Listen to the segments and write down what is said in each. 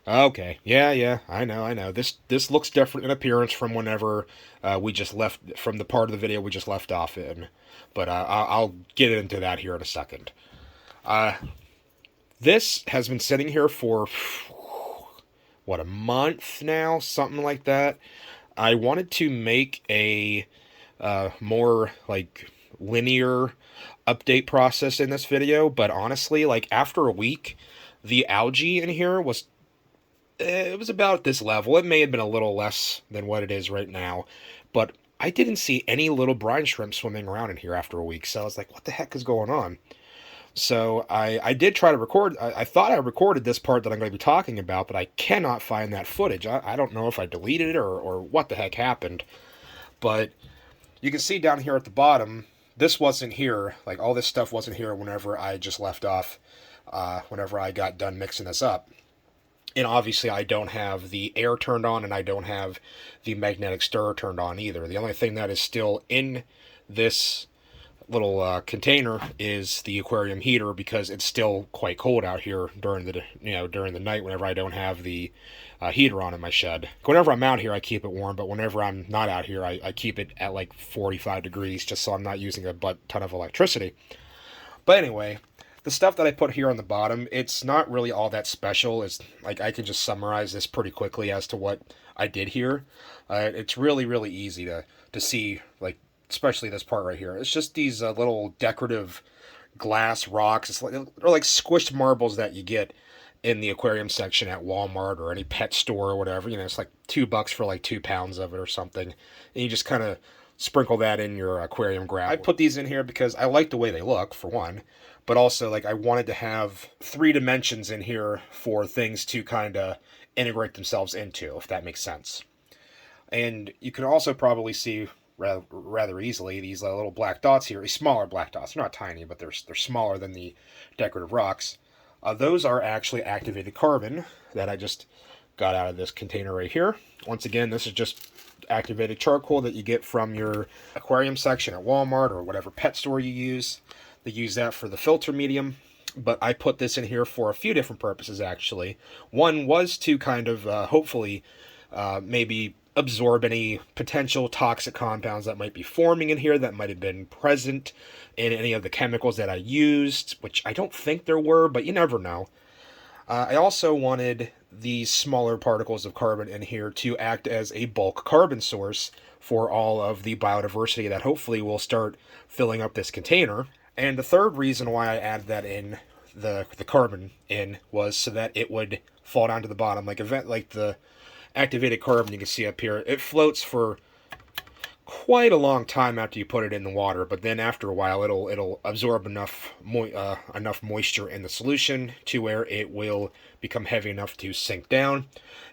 Okay. Yeah, I know. This looks different in appearance from whenever we just left from the part of the video we just left off in, but I'll get into that here in a second. Uh, this has been sitting here for what, a month now, something like that. I wanted to make a more like linear update process in this video, but honestly, like after a week, the algae in here was it was about this level. It may have been a little less than what it is right now, but I didn't see any little brine shrimp swimming around in here after a week. So I was like, what the heck is going on? So I did try to record. I thought I recorded this part that I'm going to be talking about, but I cannot find that footage. I don't know if I deleted it or what the heck happened. But you can see down here at the bottom, this wasn't here. Like all this stuff wasn't here whenever I just left off, whenever I got done mixing this up. And obviously, I don't have the air turned on, and I don't have the magnetic stir turned on either. The only thing that is still in this little container is the aquarium heater because it's still quite cold out here during the during the night whenever I don't have the heater on in my shed. Whenever I'm out here, I keep it warm, but whenever I'm not out here, I keep it at like 45 degrees just so I'm not using a ton of electricity. But anyway, the stuff that I put here on the bottom, it's not really all that special. It's like I can just summarize this pretty quickly as to what I did here. It's really easy to see, like especially this part right here. It's just these little decorative glass rocks. They're like squished marbles that you get in the aquarium section at Walmart or any pet store or whatever. You know, it's like $2 for like 2 pounds of it or something, and you just kind of sprinkle that in your aquarium grab. I put these in here because I like the way they look, for one, but also like I wanted to have 3 dimensions in here for things to kind of integrate themselves into, if that makes sense. And you can also probably see rather easily these little black dots here, these smaller black dots. They're not tiny, but they're smaller than the decorative rocks. Those are actually activated carbon that I just got out of this container right here. Once again, this is just activated charcoal that you get from your aquarium section at Walmart or whatever pet store you use. They use that for the filter medium. But I put this in here for a few different purposes, actually. One was to kind of hopefully maybe absorb any potential toxic compounds that might be forming in here that might have been present in any of the chemicals that I used, which I don't think there were, but you never know. I also wanted these smaller particles of carbon in here to act as a bulk carbon source for all of the biodiversity that hopefully will start filling up this container. And the third reason why I added that in, the carbon in, was so that it would fall down to the bottom. Like the activated carbon you can see up here, it floats for quite a long time after you put it in the water, but then after a while it'll absorb enough moisture in the solution to where it will become heavy enough to sink down.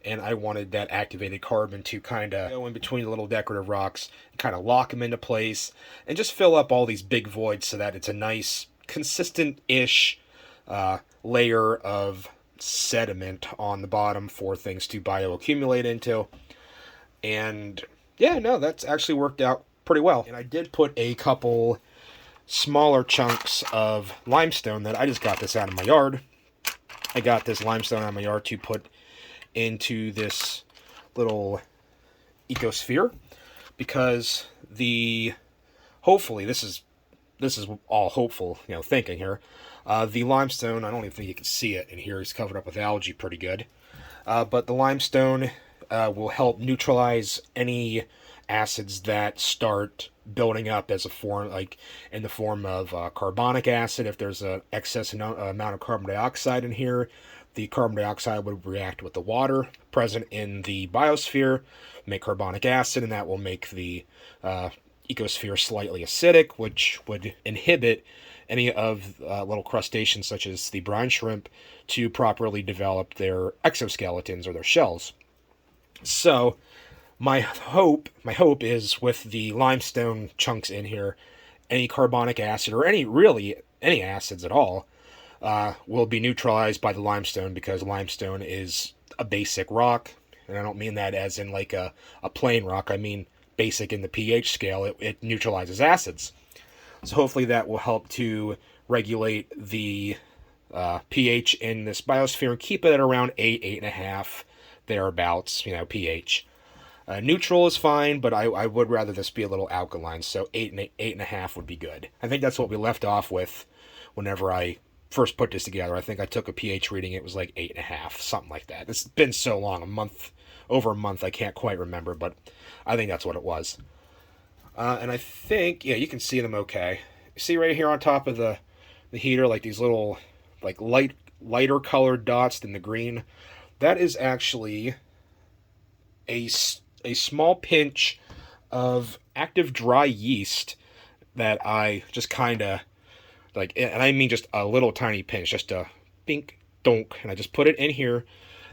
And I wanted that activated carbon to kind of go in between the little decorative rocks and kind of lock them into place and just fill up all these big voids so that it's a nice consistent-ish layer of sediment on the bottom for things to bioaccumulate into. And yeah, no, that's actually worked out pretty well. And I did put a couple smaller chunks of limestone that I just got this out of my yard. I got this limestone out of my yard to put into this little ecosphere because hopefully this is all hopeful, thinking here. The limestone, I don't even think you can see it in here. It's covered up with algae pretty good. But the limestone will help neutralize any acids that start building up as a form, like in the form of carbonic acid. If there's an excess amount of carbon dioxide in here, the carbon dioxide would react with the water present in the biosphere, make carbonic acid, and that will make the ecosphere slightly acidic, which would inhibit any of little crustaceans such as the brine shrimp to properly develop their exoskeletons or their shells. So my hope is with the limestone chunks in here, any carbonic acid or any acids at all will be neutralized by the limestone because limestone is a basic rock. And I don't mean that as in like a plain rock. I mean basic in the pH scale. It neutralizes acids. So hopefully that will help to regulate the pH in this biosphere and keep it at around 8, 8.5, thereabouts, pH. Neutral is fine, but I would rather this be a little alkaline, so 8.5 would be good. I think that's what we left off with whenever I first put this together. I think I took a pH reading, it was like 8.5, something like that. It's been so long, over a month, I can't quite remember, but I think that's what it was. And I think, yeah, you can see them okay. You see right here on top of the heater, like these little, like lighter colored dots than the green. That is actually a small pinch of active dry yeast that I just kind of, like, and I mean just a little tiny pinch, just a bink, donk, and I just put it in here.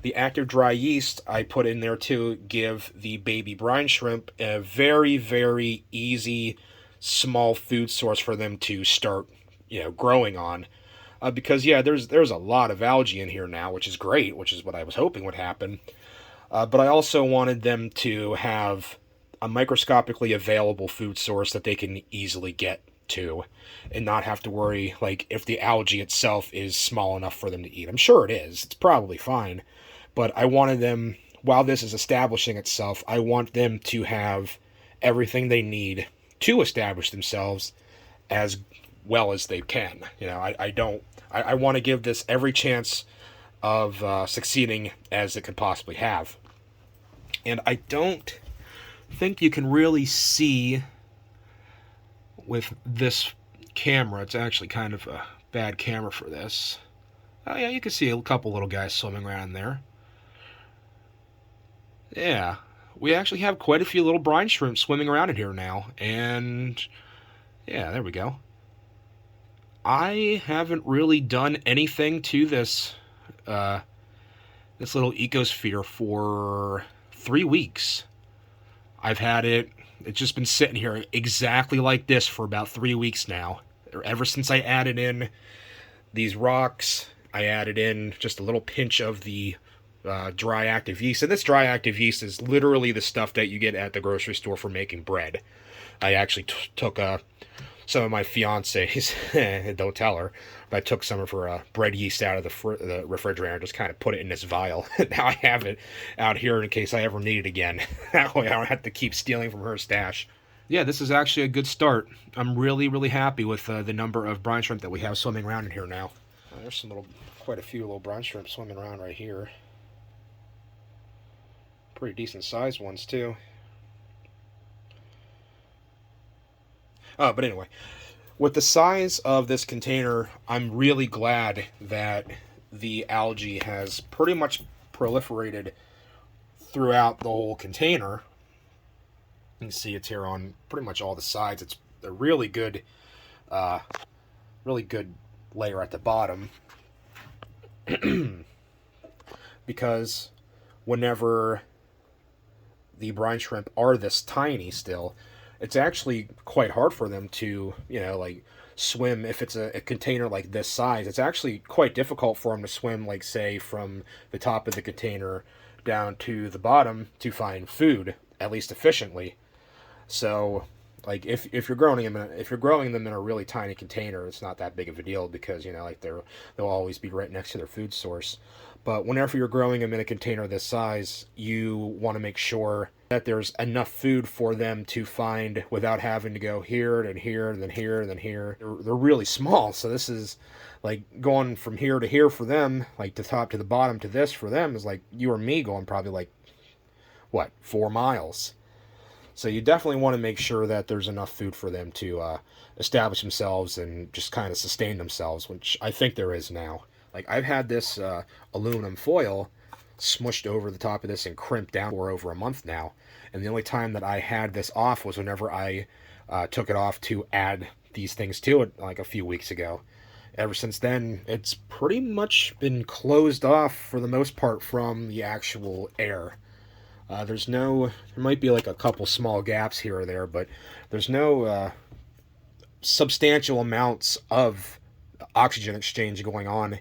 The active dry yeast I put in there to give the baby brine shrimp a very, very easy, small food source for them to start, growing on. Because yeah, there's a lot of algae in here now, which is great, which is what I was hoping would happen. But I also wanted them to have a microscopically available food source that they can easily get to and not have to worry, like, if the algae itself is small enough for them to eat. I'm sure it is. It's probably fine. But I wanted them, while this is establishing itself, I want them to have everything they need to establish themselves as well as they can. I want to give this every chance of succeeding as it could possibly have. And I don't think you can really see with this camera. It's actually kind of a bad camera for this. Oh yeah, you can see a couple little guys swimming around there. Yeah, we actually have quite a few little brine shrimp swimming around in here now. And yeah, there we go. I haven't really done anything to this little ecosphere for 3 weeks. I've had it's just been sitting here exactly like this for about 3 weeks now. Ever since I added in these rocks, I added in just a little pinch of the dry active yeast. And this dry active yeast is literally the stuff that you get at the grocery store for making bread. I actually took some of my fiance's, don't tell her, but I took some of her bread yeast out of the refrigerator and just kind of put it in this vial. Now I have it out here in case I ever need it again. That way I don't have to keep stealing from her stash. Yeah, this is actually a good start. I'm really, really happy with the number of brine shrimp that we have swimming around in here now. There's quite a few little brine shrimp swimming around right here. Pretty decent sized ones too. But anyway, with the size of this container, I'm really glad that the algae has pretty much proliferated throughout the whole container. You can see it's here on pretty much all the sides. It's a really good layer at the bottom. Because whenever the brine shrimp are this tiny still, it's actually quite hard for them to, swim. If it's a container like this size, it's actually quite difficult for them to swim, like, say, from the top of the container down to the bottom to find food, at least efficiently. So, like, if you're growing them in a really tiny container, it's not that big of a deal because, they'll always be right next to their food source. But whenever you're growing them in a container this size, you want to make sure that there's enough food for them to find without having to go here and here and then here and then here. They're really small, so this is like going from here to here for them, like the top to the bottom to this for them is like you or me going probably like, 4 miles. So you definitely want to make sure that there's enough food for them to establish themselves and just kind of sustain themselves, which I think there is now. Like, I've had this aluminum foil smushed over the top of this and crimped down for over a month now. And the only time that I had this off was whenever I took it off to add these things to it, like a few weeks ago. Ever since then, it's pretty much been closed off for the most part from the actual air. There might be like a couple small gaps here or there, but there's no substantial amounts of oxygen exchange going on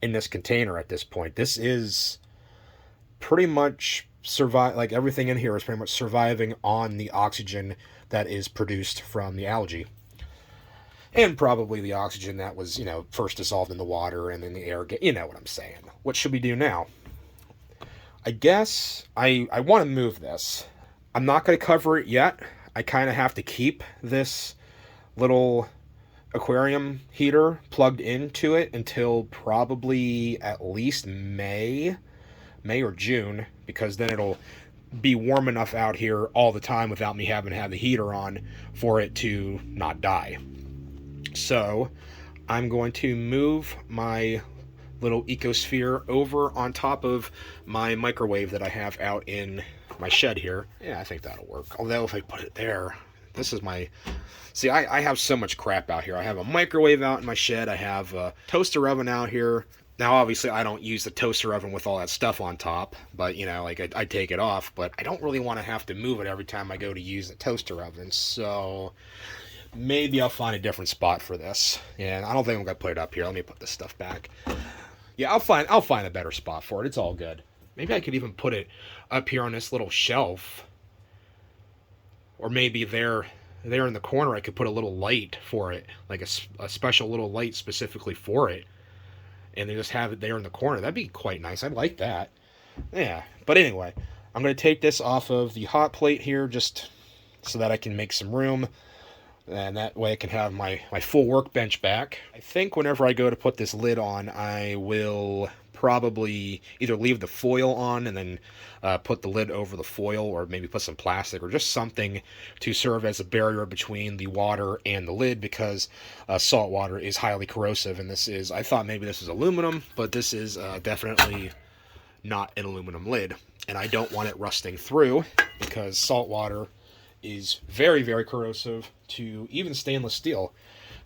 in this container at this point. This is pretty much like everything in here is pretty much surviving on the oxygen that is produced from the algae. And probably the oxygen that was, first dissolved in the water and then the air. You know what I'm saying. What should we do now? I guess I want to move this. I'm not going to cover it yet. I kind of have to keep this little aquarium heater plugged into it until probably at least May or June, because then it'll be warm enough out here all the time without me having to have the heater on for it to not die. So I'm going to move my little ecosphere over on top of my microwave that I have out in my shed here. Yeah, I think that'll work. Although if I put it there, this is my... See, I have so much crap out here. I have a microwave out in my shed. I have a toaster oven out here. Now, obviously, I don't use the toaster oven with all that stuff on top, but, I take it off, but I don't really want to have to move it every time I go to use the toaster oven, so maybe I'll find a different spot for this. And I don't think I'm going to put it up here. Let me put this stuff back. Yeah, I'll find a better spot for it. It's all good. Maybe I could even put it up here on this little shelf. Or maybe there in the corner I could put a little light for it, like a special little light specifically for it. And they just have it there in the corner. That'd be quite nice. I'd like that. Yeah. But anyway, I'm going to take this off of the hot plate here just so that I can make some room. And that way I can have my full workbench back. I think whenever I go to put this lid on, I will probably either leave the foil on and then put the lid over the foil, or maybe put some plastic or just something to serve as a barrier between the water and the lid, because salt water is highly corrosive. And I thought maybe this is aluminum, but this is definitely not an aluminum lid. And I don't want it rusting through, because salt water is very, very corrosive to even stainless steel.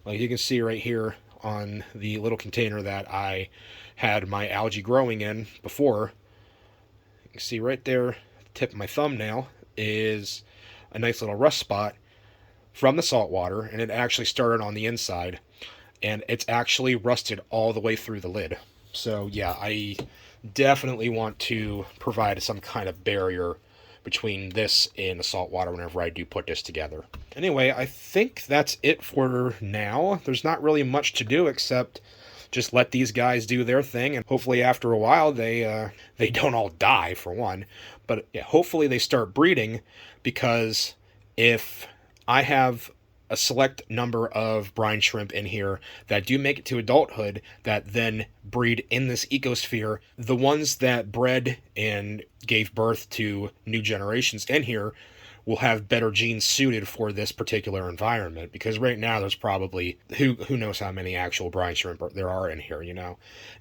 Like you can see right here on the little container that I had my algae growing in before. You can see right there, the tip of my thumbnail is a nice little rust spot from the salt water, and it actually started on the inside, and it's actually rusted all the way through the lid. So yeah, I definitely want to provide some kind of barrier between this and the salt water whenever I do put this together. Anyway, I think that's it for now. There's not really much to do except just let these guys do their thing, and hopefully after a while they don't all die, for one. But yeah, hopefully they start breeding, because if I have a select number of brine shrimp in here that do make it to adulthood that then breed in this ecosphere, the ones that bred and gave birth to new generations in here will have better genes suited for this particular environment. Because right now there's probably who knows how many actual brine shrimp there are in here,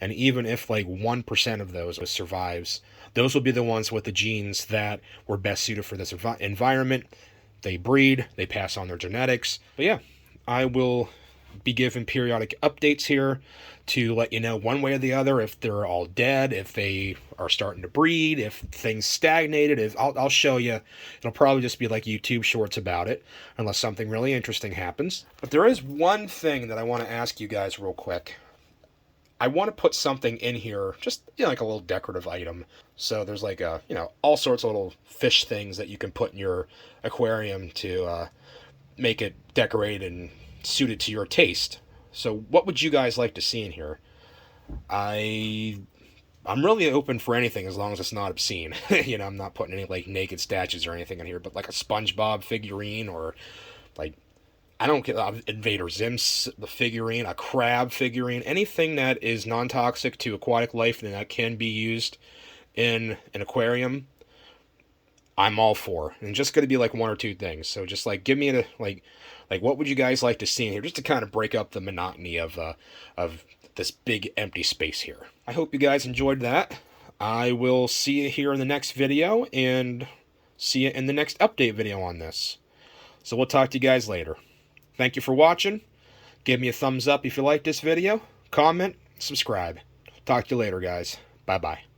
and even if like 1% of those survives, those will be the ones with the genes that were best suited for this environment. They breed, they pass on their genetics. But yeah, I will be given periodic updates here to let you know one way or the other if they're all dead, if they are starting to breed, if things stagnated. I'll show you. It'll probably just be like YouTube shorts about it, unless something really interesting happens. But there is one thing that I want to ask you guys real quick. I want to put something in here, just like a little decorative item. So there's like all sorts of little fish things that you can put in your aquarium to make it decorated and suited to your taste. So what would you guys like to see in here? I'm really open for anything as long as it's not obscene. I'm not putting any like naked statues or anything in here, but like a SpongeBob figurine, or like, I don't get Invader Zim's the figurine, a crab figurine, anything that is non-toxic to aquatic life and that can be used in an aquarium, I'm all for. And just going to be like one or two things. So just like give me like what would you guys like to see in here, just to kind of break up the monotony of this big empty space here. I hope you guys enjoyed that. I will see you here in the next video, and see you in the next update video on this. So we'll talk to you guys later. Thank you for watching. Give me a thumbs up if you like this video. Comment, subscribe. Talk to you later, guys. Bye-bye.